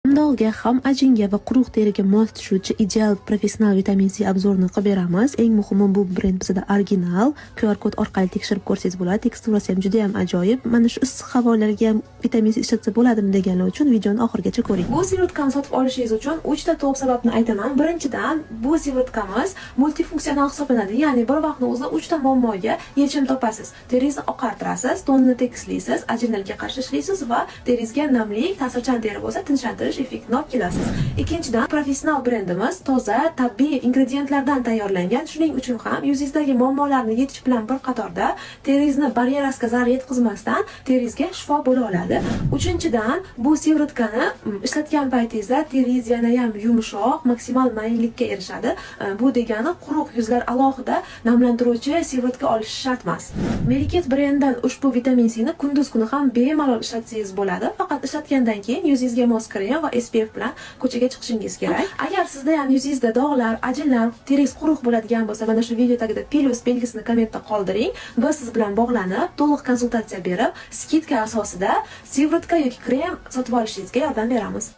Dog'ga, ham ajinga va quruq teriga mos tushuvchi ideal professional vitamin C obzorini qilib beramiz. Eng muhimi, bu brend bizda original. QR kod orqali tekshirib ko'rsangiz bo'ladi. Teksturasi ham juda ham ajoyib. Mana shu issiq havolarga ham vitamin C ishlatsa bo'ladimi deganlar uchun videoni oxirigacha ko'ring. Bu sivrutkani sotib olishingiz uchun 3 ta to'p sababni aytaman. Birinchidan, bu sivrutkamiz multifunksional hisoblanadi. Ya'ni bir vaqtni o'zida 3 ta muammoga yechim topasiz. Teringizni oqartirasiz, tonini tekislaysiz, ajinlarga qarshi ishlaysiz va teringizga namlik, ta'sirchan teri bo'lsa tinchlantirish effektini olib kelasiz. Ikkinchidan, professional brendimiz toza, tabiiy ingredientlardan tayyorlangan. Shuning uchun ham yuzingizdagi muammolarni yechish bilan bir qatorda teringizni baryerasiga zarar yetkazmasdan teringizga shifo bo'la oladi. Uchinchidan, bu sivrutkani ishlatgan paytingizda teringiz yana ham yumshoq, maksimal mayinlikka erishadi. Bu degani quruq yuzlar alohida namlantiruvchi sivrutka olish shart emas. Meriket brendidan ushbu vitamin C ni kunduz kuni ham bemalol ishlatsangiz bo'ladi. Faqat ishlatgandan keyin yuzingizga mos krem va SPF bilan ko'chaga chiqishingiz kerak. Agar sizda ham yuzingizda dog'lar, ajinlar, teringiz quruq bo'ladigan bo'lsa, mana shu video tagida plus belgisini kommentda qoldiring. Biz siz bilan bog'lanib, to'liq konsultatsiya berib, skidka asosida sivrutka yoki krem sotib olishingizga yordam beramiz.